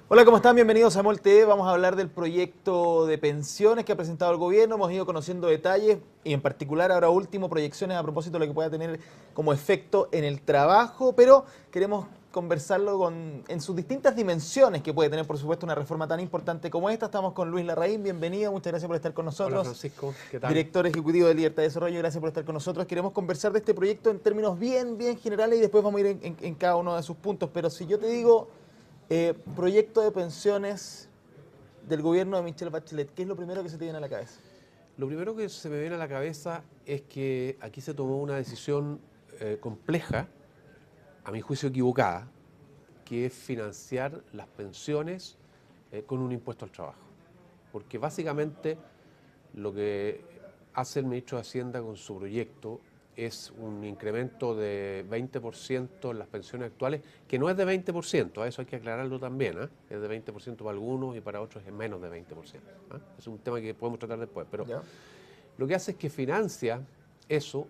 Hola, ¿cómo están? Bienvenidos a MOL TV. Vamos a hablar del proyecto de pensiones que ha presentado el gobierno. Hemos ido conociendo detalles y en particular ahora último proyecciones a propósito de lo que pueda tener como efecto en el trabajo, pero queremos conversarlo en sus distintas dimensiones que puede tener, por supuesto, una reforma tan importante como esta. Estamos con Luis Larraín, bienvenido, muchas gracias por estar con nosotros. Hola Francisco, ¿qué tal? Director Ejecutivo de Libertad de Desarrollo, gracias por estar con nosotros. Queremos conversar de este proyecto en términos bien generales y después vamos a ir en cada uno de sus puntos, pero si yo te digo... proyecto de pensiones del gobierno de Michelle Bachelet, ¿qué es lo primero que se te viene a la cabeza? Lo primero que se me viene a la cabeza es que aquí se tomó una decisión compleja, a mi juicio equivocada, que es financiar las pensiones con un impuesto al trabajo. Porque básicamente lo que hace el ministro de Hacienda con su proyecto es un incremento de 20% en las pensiones actuales, que no es de 20%, a eso hay que aclararlo también, es de 20% para algunos y para otros es menos de 20%. Es un tema que podemos tratar después, pero ¿Ya? lo que hace es que financia eso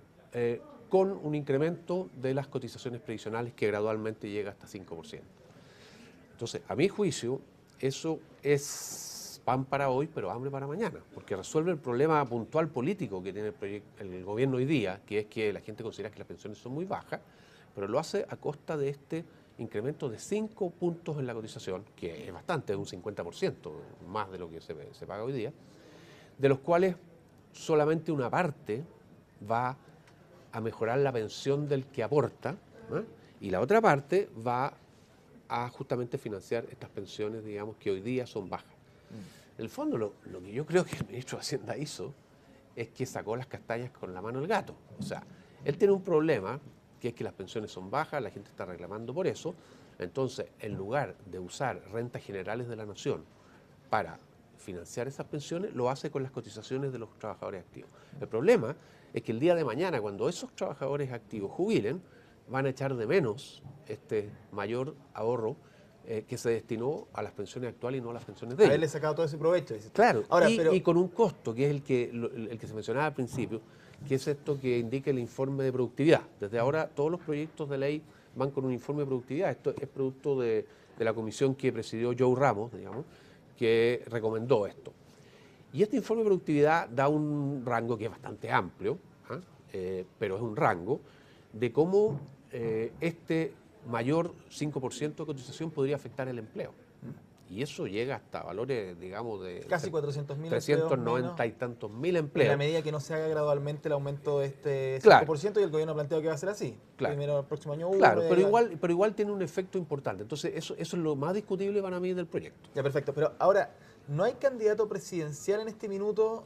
con un incremento de las cotizaciones previsionales que gradualmente llega hasta 5%. Entonces, a mi juicio, eso es pan para hoy, pero hambre para mañana, porque resuelve el problema puntual político que tiene el gobierno hoy día, que es que la gente considera que las pensiones son muy bajas, pero lo hace a costa de este incremento de 5 puntos en la cotización, que es bastante, es un 50% más de lo que se paga hoy día, de los cuales solamente una parte va a mejorar la pensión del que aporta, ¿no? Y la otra parte va a justamente financiar estas pensiones, digamos, que hoy día son bajas. En el fondo, lo que yo creo que el ministro de Hacienda hizo es que sacó las castañas con la mano del gato. O sea, él tiene un problema, que es que las pensiones son bajas, la gente está reclamando por eso. Entonces, en lugar de usar rentas generales de la nación para financiar esas pensiones, lo hace con las cotizaciones de los trabajadores activos. El problema es que el día de mañana, cuando esos trabajadores activos jubilen, van a echar de menos este mayor ahorro que se destinó a las pensiones actuales y no a las pensiones de ellos. Haberle sacado todo ese provecho, dices tú. Claro, Ahora, y con un costo, que es el que se mencionaba al principio, que es esto que indica el informe de productividad. Desde ahora todos los proyectos de ley van con un informe de productividad. Esto es producto de la comisión que presidió Joe Ramos, digamos, que recomendó esto. Y este informe de productividad da un rango que es bastante amplio, pero es un rango de cómo este mayor 5% de cotización podría afectar el empleo. Y eso llega hasta valores, digamos, de casi 400.000 empleos 390 menos y tantos mil en empleos. la medida que no se haga gradualmente el aumento de este Claro, 5% y el gobierno ha planteado que va a ser así. claro. Primero el próximo año 1. Claro, pero igual tiene un efecto importante. Entonces, eso es lo más discutible para mí del proyecto. Ya, perfecto. Pero ahora, ¿no hay candidato presidencial en este minuto,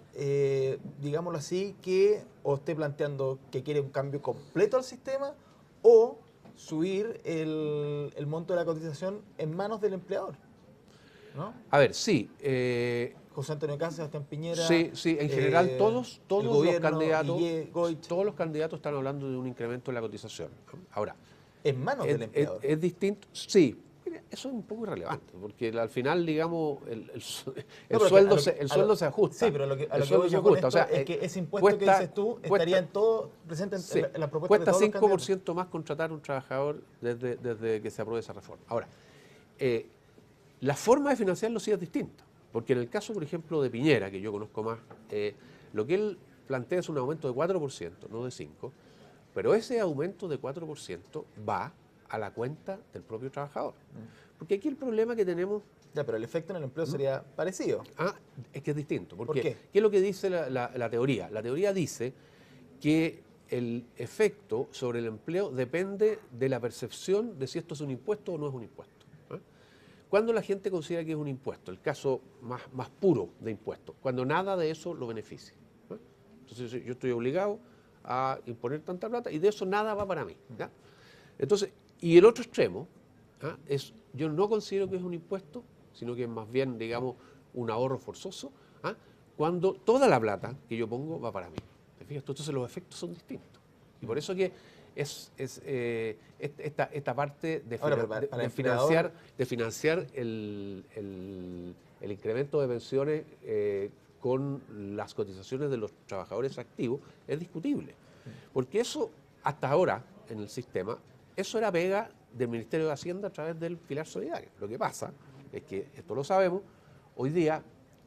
digámoslo así, que o esté planteando que quiere un cambio completo al sistema o subir el monto de la cotización en manos del empleador? ¿No? A ver, sí, José Antonio Cast, Sebastián Piñera, sí, en general todos el gobierno, candidatos, Guille, Goich, todos los candidatos están hablando de un incremento en la cotización. Ahora, en manos del empleador. es distinto, sí, mira, eso es un poco irrelevante, porque al final, digamos, el No, sueldo, pero el sueldo se ajusta. Sí, pero a lo el que sueldo voy se yo con ajusta. esto O sea, es que ese impuesto que dices tú estaría en todo presente en, sí, en la propuesta cuesta de todos los candidatos. 5% más contratar a un trabajador desde que se apruebe esa reforma. Ahora, la forma de financiarlo sí es distinta, porque en el caso, por ejemplo, de Piñera, que yo conozco más, lo que él plantea es un aumento de 4%, no de 5%, pero ese aumento de 4% va a la cuenta del propio trabajador. Porque aquí el problema que tenemos... Ya, pero el efecto en el empleo sería parecido. es que es distinto. ¿Por Porque, qué? ¿qué es lo que dice la teoría? La teoría dice que el efecto sobre el empleo depende de la percepción de si esto es un impuesto o no es un impuesto. Cuando la gente considera que es un impuesto, el caso más puro de impuesto, cuando nada de eso lo beneficia. Entonces yo estoy obligado a imponer tanta plata y de eso nada va para mí. ¿Ya? Entonces, y el otro extremo es, yo no considero que es un impuesto, sino que es más bien, digamos, un ahorro forzoso, cuando toda la plata que yo pongo va para mí. ¿Te fijas? Entonces los efectos son distintos. Y por eso que esta parte Ahora, para el de financiar el incremento de pensiones con las cotizaciones de los trabajadores activos es discutible. Porque eso, hasta ahora, en el sistema, eso era pega del Ministerio de Hacienda a través del pilar solidario. Lo que pasa es que, esto lo sabemos, hoy día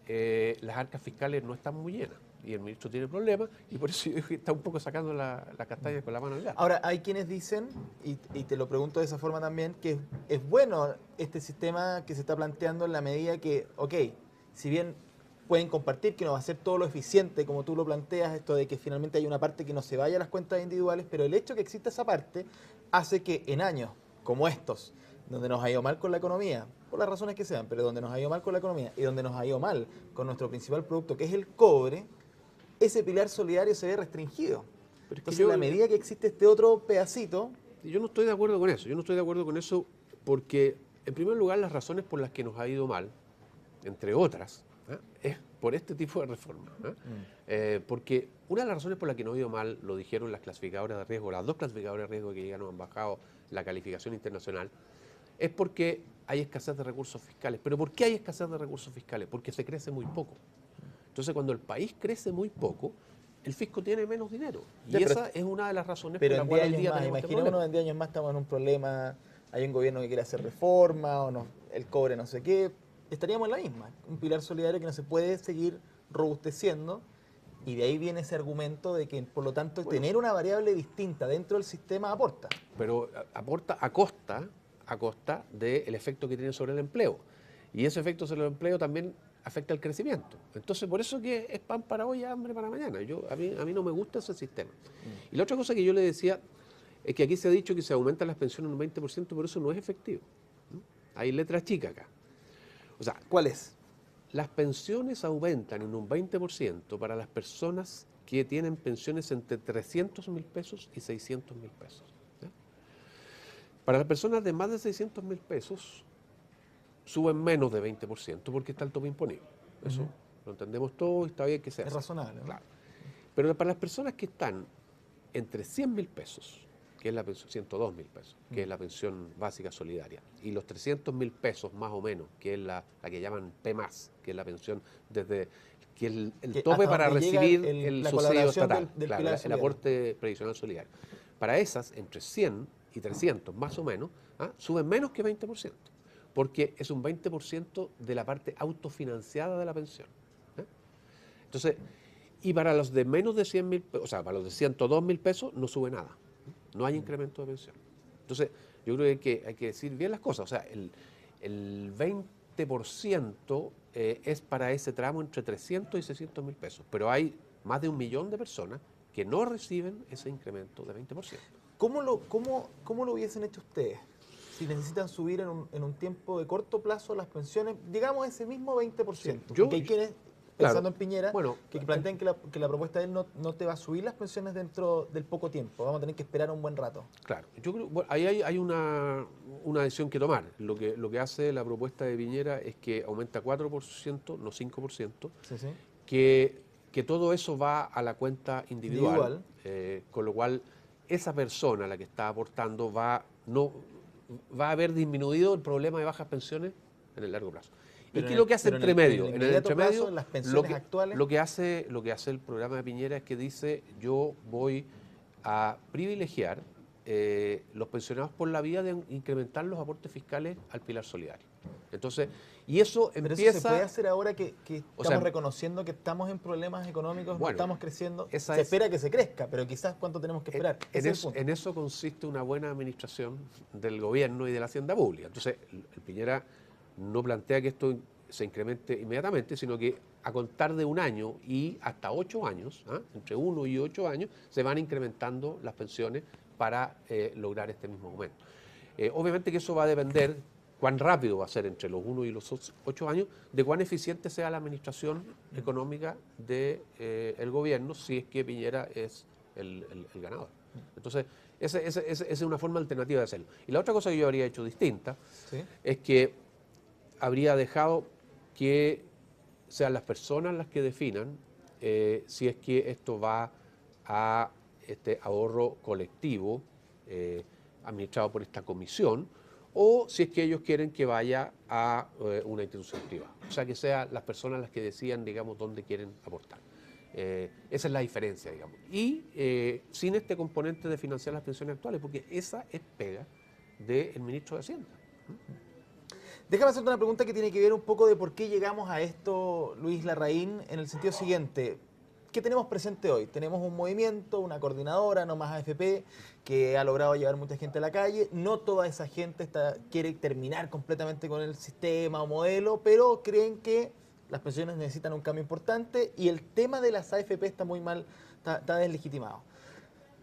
las arcas fiscales no están muy llenas y el ministro tiene problemas y por eso yo digo que está un poco sacando la castaña con la mano del gato. Ahora, hay quienes dicen, y te lo pregunto de esa forma también, que es bueno este sistema que se está planteando en la medida que, ok, si bien pueden compartir que no va a ser todo lo eficiente como tú lo planteas, esto de que finalmente hay una parte que no se vaya a las cuentas individuales, pero el hecho que exista esa parte hace que en años como estos, donde nos ha ido mal con la economía, por las razones que sean, pero donde nos ha ido mal con la economía y donde nos ha ido mal con nuestro principal producto, que es el cobre, ese pilar solidario se ve restringido. Pero es que Entonces, yo- en la medida que existe este otro pedacito, Yo no estoy de acuerdo con eso. Yo no estoy de acuerdo con eso porque, en primer lugar, las razones por las que nos ha ido mal, entre otras, es por este tipo de reformas. Porque una de las razones por las que nos ha ido mal, lo dijeron las clasificadoras de riesgo, las dos clasificadoras de riesgo que ya nos han bajado la calificación internacional, es porque hay escasez de recursos fiscales. ¿Pero por qué hay escasez de recursos fiscales? Porque se crece muy poco. Entonces, cuando el país crece muy poco, el fisco tiene menos dinero. Ya, Y pero esa es una de las razones por pero las en 10 cuales hoy años día más, tenemos este imaginémonos problema. en 10 años más estamos en un problema, hay un gobierno que quiere hacer reforma o no, el cobre no sé qué, estaríamos en la misma, un pilar solidario que no se puede seguir robusteciendo y de ahí viene ese argumento de que por lo tanto Bueno, tener una variable distinta dentro del sistema aporta. Pero aporta a costa del efecto que tiene sobre el empleo. Y ese efecto sobre el empleo también afecta el crecimiento. Entonces, por eso que es pan para hoy, hambre para mañana. A mí no me gusta ese sistema. Y la otra cosa que yo le decía es que aquí se ha dicho que se aumentan las pensiones en un 20%, pero eso no es efectivo. ¿No? Hay letra chica acá. O sea, ¿Cuál es? las pensiones aumentan en un 20% para las personas que tienen pensiones entre 300.000 pesos y 600.000 pesos. ¿Ya? Para las personas de más de 600.000 pesos suben menos de 20% porque está el tope imponible. Eso lo entendemos todos y está bien que sea Es así. razonable, ¿no? Claro. Pero para las personas que están entre 100.000 pesos, que es la pensión, 102.000 pesos, que es la pensión básica solidaria, y los 300.000 pesos más o menos, que es la que llaman P+, que es la pensión desde que el Que tope hasta para donde llega recibir el- el la subsidio colaboración estatal, del claro, pilar el solidario. aporte previsional solidario. Para esas, entre 100 y 300 más o menos, suben menos que 20%, porque es un 20% de la parte autofinanciada de la pensión. Entonces, y para los de menos de 100.000, o sea, para los de 102.000 pesos no sube nada, no hay incremento de pensión. Entonces, yo creo que hay que decir bien las cosas, o sea, el 20% es para ese tramo entre 300 y 600.000 pesos, pero hay más de 1 millón de personas que no reciben ese incremento de 20%. ¿Cómo lo hubiesen hecho ustedes? Si necesitan subir en un tiempo de corto plazo las pensiones, digamos ese mismo 20%. Sí, Porque hay quienes, pensando en Piñera, bueno, que plantean que la propuesta de él no te va a subir las pensiones dentro del poco tiempo. Vamos a tener que esperar un buen rato. Claro, yo creo, bueno, ahí hay una decisión que tomar. Lo que hace la propuesta de Piñera es que aumenta 4%, no 5%, Sí, sí. que todo eso va a la cuenta individual, Individual. con lo cual esa persona, la que está aportando, no, va a haber disminuido el problema de bajas pensiones en el largo plazo. Pero ¿Y qué en es lo el- que hace pero en el- entre medio? en el En el inmediato entremedio, plazo, las pensiones actuales. lo que hace el programa de Piñera es que dice, yo voy a privilegiar los pensionados por la vía de incrementar los aportes fiscales al pilar solidario. Entonces, y eso Pero empieza... eso se puede hacer ahora que estamos sea, reconociendo que estamos en problemas económicos, no bueno, estamos creciendo. esa Se es- espera que se crezca, pero quizás cuánto tenemos que esperar. Ese es el punto. En eso consiste una buena administración del gobierno y de la hacienda pública. Entonces, el Piñera no plantea que esto se incremente inmediatamente, sino que a contar de un año y hasta 8 años, entre 1 y 8 años, se van incrementando las pensiones para lograr este mismo momento. Obviamente que eso va a depender cuán rápido va a ser entre los 1 y los 8 años, de cuán eficiente sea la administración económica del gobierno, si es que Piñera es el ganador. Entonces, esa es una forma alternativa de hacerlo. Y la otra cosa que yo habría hecho distinta ¿Sí? es que habría dejado que sean las personas las que definan si es que esto va a este ahorro colectivo administrado por esta comisión o si es que ellos quieren que vaya a una institución privada. O sea, que sean las personas las que decidan, digamos, dónde quieren aportar. Esa es la diferencia, digamos. Y sin este componente de financiar las pensiones actuales, porque esa es pega del ministro de Hacienda. Déjame hacerte una pregunta que tiene que ver un poco de por qué llegamos a esto, Luis Larraín, en el sentido siguiente. ¿Qué tenemos presente hoy? Tenemos un movimiento, una coordinadora, No Más AFP, que ha logrado llevar mucha gente a la calle. No toda esa gente quiere terminar completamente con el sistema o modelo, pero creen que las pensiones necesitan un cambio importante y el tema de las AFP está muy mal, está deslegitimado.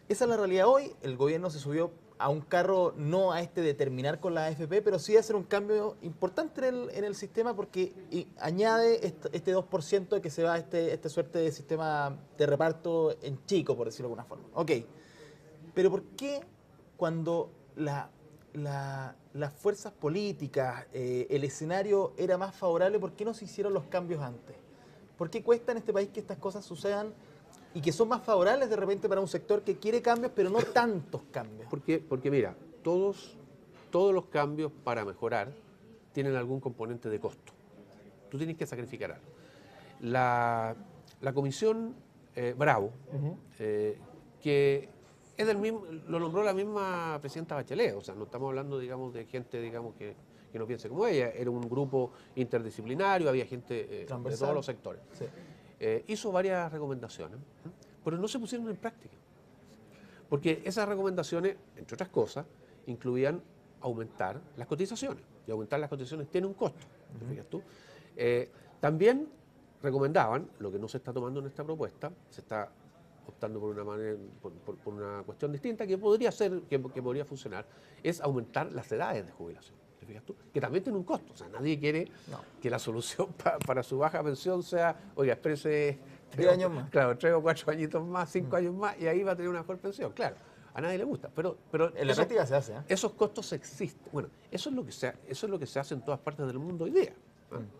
Esa es la realidad hoy. El gobierno se subió a un carro, no a este de terminar con la AFP, pero sí a hacer un cambio importante en el sistema porque añade este 2% de que se va a esta suerte de sistema de reparto en chico, por decirlo de alguna forma. Ok, pero ¿por qué cuando las fuerzas políticas, el escenario era más favorable, por qué no se hicieron los cambios antes? ¿Por qué cuesta en este país que estas cosas sucedan y que son más favorables de repente para un sector que quiere cambios, pero no tantos cambios? Porque mira, todos los cambios para mejorar tienen algún componente de costo. Tú tienes que sacrificar algo. La comisión Bravo, que es del mismo, lo nombró la misma presidenta Bachelet, o sea, no estamos hablando, digamos, de gente, digamos, que no piense como ella, era un grupo interdisciplinario, había gente de todos los sectores. Sí. Hizo varias recomendaciones, pero no se pusieron en práctica. Porque esas recomendaciones, entre otras cosas, incluían aumentar las cotizaciones. Y aumentar las cotizaciones tiene un costo, ¿te fijas tú? También recomendaban, lo que no se está tomando en esta propuesta, se está optando por una manera, por una cuestión distinta que podría ser, que podría funcionar, es aumentar las edades de jubilación. ¿Te fijas tú? Que también tiene un costo. O sea, nadie quiere que la solución para su baja pensión sea, oiga, exprese 10 años más. Claro, 3 o 4 añitos más, 5 años más, y ahí va a tener una mejor pensión. Claro, a nadie le gusta. Pero en la práctica se hace, ¿eh? Esos costos existen. Bueno, eso es lo que se hace en todas partes del mundo hoy día.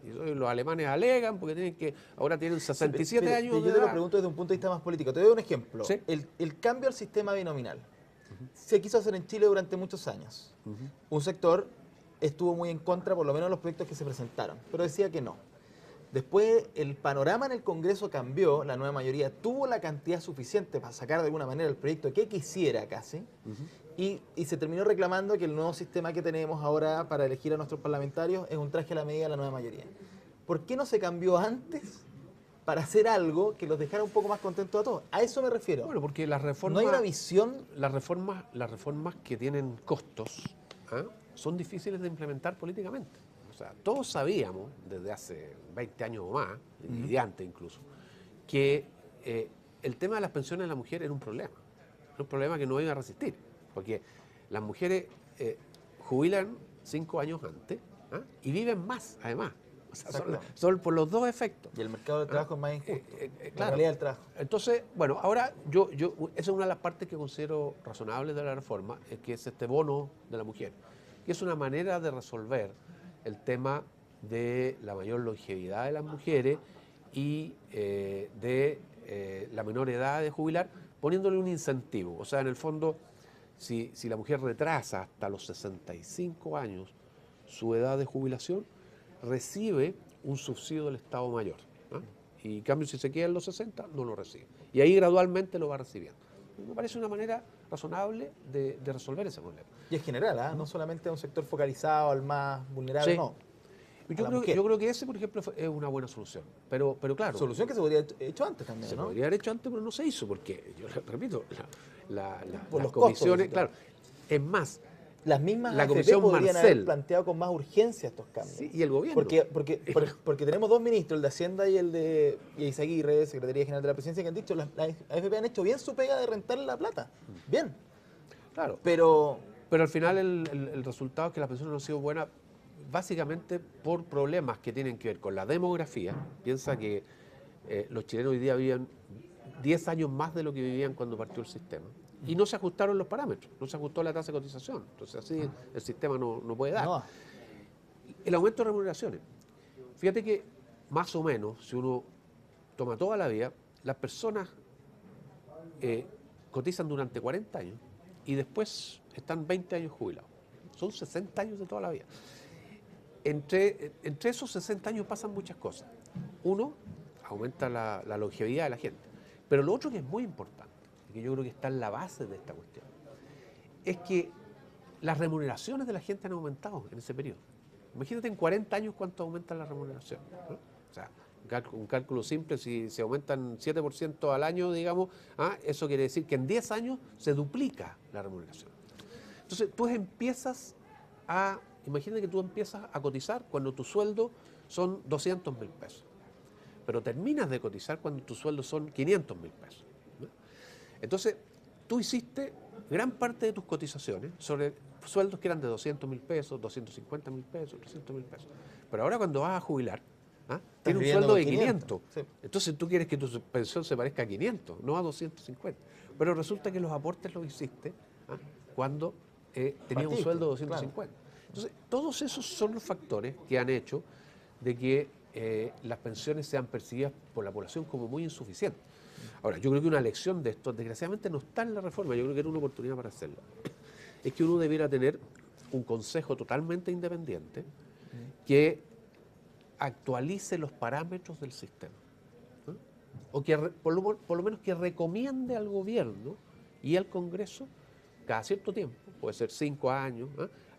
Y los alemanes alegan porque ahora tienen 67 años de Yo te lo edad. pregunto desde un punto de vista más político. Te doy un ejemplo. ¿Sí? El cambio al sistema binominal se quiso hacer en Chile durante muchos años. Un sector estuvo muy en contra, por lo menos de los proyectos que se presentaron, pero decía que no. Después el panorama en el Congreso cambió, la nueva mayoría tuvo la cantidad suficiente para sacar de alguna manera el proyecto que quisiera casi, y se terminó reclamando que el nuevo sistema que tenemos ahora para elegir a nuestros parlamentarios es un traje a la medida de la nueva mayoría. ¿Por qué no se cambió antes para hacer algo que los dejara un poco más contentos a todos? A eso me refiero. Bueno, porque las reformas... No hay una visión... Las reformas que tienen costos son difíciles de implementar políticamente. O sea, todos sabíamos desde hace 20 años o más, y de antes incluso, que el tema de las pensiones de la mujer era un problema. Era un problema que no iba a resistir, porque las mujeres jubilan 5 años antes y viven más, además. O sea, son por los dos efectos. Y el mercado del trabajo es más injusto. Claro. La realidad del trabajo. Entonces, bueno, ahora esa es una de las partes que considero razonables de la reforma, es que es este bono de la mujer, que es una manera de resolver el tema de la mayor longevidad de las mujeres y de la menor edad de jubilar, poniéndole un incentivo. O sea, en el fondo, si la mujer retrasa hasta los 65 años su edad de jubilación, recibe un subsidio del Estado Mayor. Y en cambio, si se queda en los 60, no lo recibe. Y ahí gradualmente lo va recibiendo. Me parece una manera razonable de resolver ese problema. Y es general, no solamente a un sector focalizado, al más vulnerable, Sí. no. Yo creo que ese, por ejemplo, es una buena solución. Pero claro. Solución que se podría haber hecho antes también, Se ¿no? podría haber hecho antes, pero no se hizo, porque, yo repito, Por las los comisiones, costos, claro. Es más, Las mismas la AFP comisión podrían Marcel. haber planteado con más urgencia estos cambios. sí, y el gobierno. Porque tenemos dos ministros, el de Hacienda y el de Izaguirre, Secretaría General de la Presidencia, que han dicho las AFP han hecho bien su pega de rentarle la plata. Bien. Claro. Pero Pero al final el resultado es que las pensiones no han sido buenas, básicamente por problemas que tienen que ver con la demografía. Piensa que los chilenos hoy día viven 10 años más de lo que vivían cuando partió el sistema. Y no se ajustaron los parámetros, no se ajustó la tasa de cotización. Entonces así el sistema no puede dar. no. El aumento de remuneraciones. Fíjate que más o menos, si uno toma toda la vida, las personas cotizan durante 40 años y después están 20 años jubilados. Son 60 años de toda la vida. Entre esos 60 años pasan muchas cosas. Uno, aumenta la longevidad de la gente. Pero lo otro que es muy importante, y que yo creo que está en la base de esta cuestión, es que las remuneraciones de la gente han aumentado en ese periodo. Imagínate en 40 años cuánto aumentan las remuneraciones, ¿no? O sea, un cálculo simple, si se aumentan 7% al año, digamos, eso quiere decir que en 10 años se duplica la remuneración. Entonces, imagínate que tú empiezas a cotizar cuando tu sueldo son 200.000 pesos, pero terminas de cotizar cuando tu sueldo son 500.000 pesos, ¿no? Entonces, tú hiciste gran parte de tus cotizaciones sobre sueldos que eran de 200.000 pesos, 250.000 pesos, 300.000 pesos. Pero ahora cuando vas a jubilar, tienes un sueldo de 500. Sí. Entonces tú quieres que tu pensión se parezca a 500, no a 250. Pero resulta que los aportes los hiciste cuando tenías un sueldo de 250. Claro. Entonces, todos esos son los factores que han hecho de que las pensiones sean percibidas por la población como muy insuficientes. Ahora, yo creo que una lección de esto, desgraciadamente no está en la reforma, yo creo que era una oportunidad para hacerlo. Es que uno debiera tener un consejo totalmente independiente que actualice los parámetros del sistema, ¿no? O que por lo menos que recomiende al gobierno y al Congreso cada cierto tiempo, puede ser 5 años,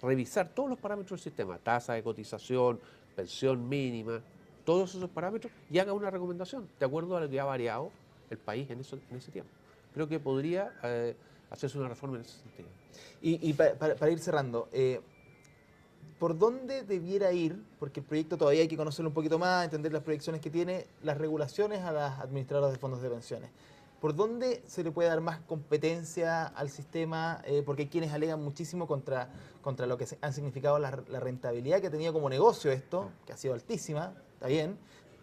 revisar todos los parámetros del sistema, tasa de cotización, pensión mínima, todos esos parámetros, y haga una recomendación de acuerdo a lo que ha variado el país en ese tiempo. Creo que podría hacerse una reforma en ese sentido. Y para ir cerrando, ¿por dónde debiera ir? Porque el proyecto todavía hay que conocerlo un poquito más, entender las proyecciones que tiene, las regulaciones a las administradoras de fondos de pensiones. ¿Por dónde se le puede dar más competencia al sistema? Porque hay quienes alegan muchísimo contra lo que han significado la rentabilidad que ha tenido como negocio esto, que ha sido altísima, está bien,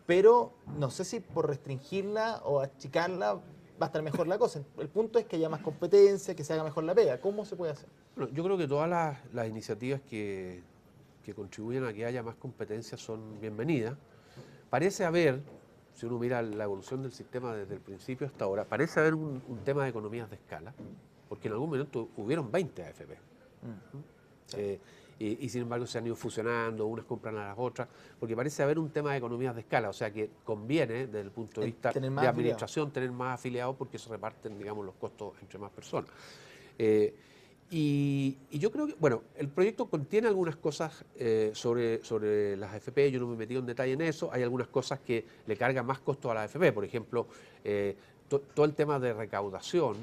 pero no sé si por restringirla o achicarla va a estar mejor la cosa. El punto es que haya más competencia, que se haga mejor la pega. ¿Cómo se puede hacer? Bueno, yo creo que todas las iniciativas que contribuyen a que haya más competencia son bienvenidas. Parece haber, si uno mira la evolución del sistema desde el principio hasta ahora, parece haber un tema de economías de escala, porque en algún momento hubieron 20 AFP. Sí. Y sin embargo se han ido fusionando, unas compran a las otras, porque parece haber un tema de economías de escala, o sea que conviene desde el punto de vista de administración tener más afiliados porque se reparten, digamos, los costos entre más personas. Y yo creo que, bueno, el proyecto contiene algunas cosas sobre las AFP, yo no me he metido en detalle en eso, hay algunas cosas que le cargan más costos a las AFP, por ejemplo, todo el tema de recaudación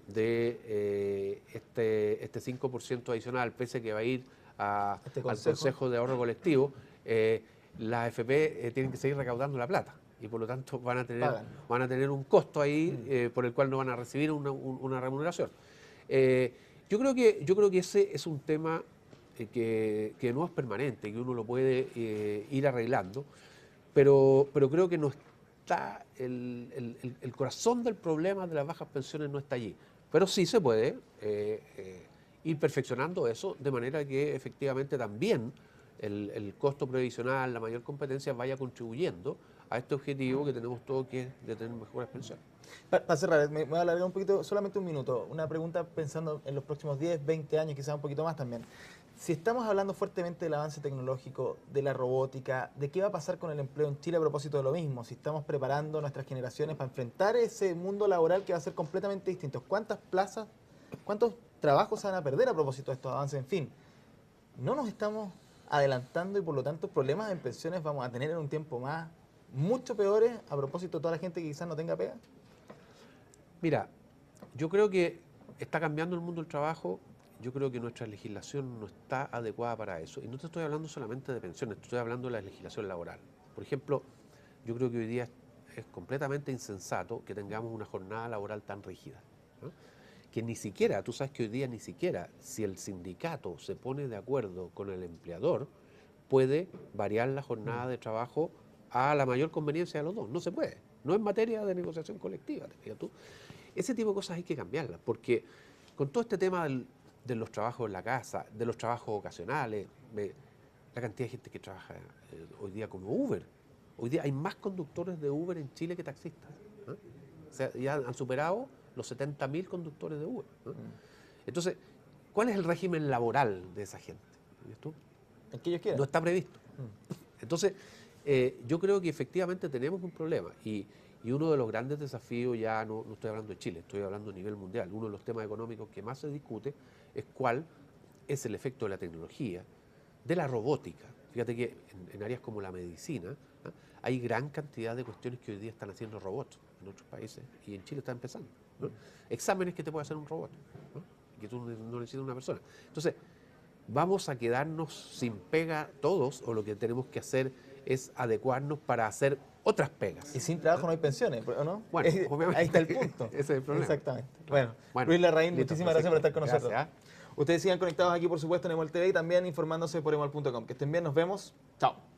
de este 5% adicional, pese que va a ir al Consejo de Ahorro Colectivo, las AFP tienen que seguir recaudando la plata y por lo tanto van a tener un costo ahí por el cual no van a recibir una remuneración. Yo creo que ese es un tema que no es permanente, que uno lo puede ir arreglando, pero creo que no está el corazón del problema de las bajas pensiones no está allí. Pero sí se puede ir perfeccionando eso de manera que efectivamente también el costo previsional, la mayor competencia vaya contribuyendo a este objetivo que tenemos todos, que es de tener mejores pensiones. Para cerrar, me voy a alargar un poquito, solamente un minuto. Una pregunta pensando en los próximos 10, 20 años, quizás un poquito más también. Si estamos hablando fuertemente del avance tecnológico, de la robótica, ¿de qué va a pasar con el empleo en Chile a propósito de lo mismo? Si estamos preparando a nuestras generaciones para enfrentar ese mundo laboral que va a ser completamente distinto. ¿Cuántas plazas, cuántos trabajos se van a perder a propósito de estos avances? En fin, no nos estamos adelantando y por lo tanto problemas en pensiones vamos a tener en un tiempo más mucho peores a propósito de toda la gente que quizás no tenga pega. Mira, yo creo que está cambiando el mundo del trabajo. Yo creo que nuestra legislación no está adecuada para eso. Y no te estoy hablando solamente de pensiones, te estoy hablando de la legislación laboral. Por ejemplo, yo creo que hoy día es completamente insensato que tengamos una jornada laboral tan rígida, ¿no? Que ni siquiera, tú sabes que hoy día ni siquiera, si el sindicato se pone de acuerdo con el empleador, puede variar la jornada de trabajo a la mayor conveniencia de los dos. No se puede. No es materia de negociación colectiva, te fijas tú. Ese tipo de cosas hay que cambiarlas, porque con todo este tema de los trabajos en la casa, de los trabajos ocasionales, la cantidad de gente que trabaja hoy día como Uber. Hoy día hay más conductores de Uber en Chile que taxistas, ¿no? O sea, ya han superado los 70.000 conductores de Uber, ¿no? Entonces, ¿cuál es el régimen laboral de esa gente? ¿Ves tú? El que ellos quieran. No está previsto. Entonces, yo creo que efectivamente tenemos un problema y uno de los grandes desafíos, ya no estoy hablando de Chile, estoy hablando a nivel mundial, uno de los temas económicos que más se discute es cuál es el efecto de la tecnología, de la robótica. Fíjate que en áreas como la medicina, ¿ah? Hay gran cantidad de cuestiones que hoy día están haciendo robots en otros países y en Chile está empezando, ¿no? Exámenes que te puede hacer un robot, ¿no? Que tú no necesitas una persona. Entonces, vamos a quedarnos sin pega todos, o lo que tenemos que hacer es adecuarnos para hacer otras pegas. Y sin trabajo no hay pensiones, ¿o no? Bueno, obviamente. Ahí está el punto. Ese es el problema. Exactamente. Bueno, Bueno, Luis Larraín, listo, muchísimas gracias por estar con gracias, nosotros. ¿ah? Ustedes sigan conectados aquí, por supuesto, en EMOL TV y también informándose por emol.com. Que estén bien, nos vemos. Chao.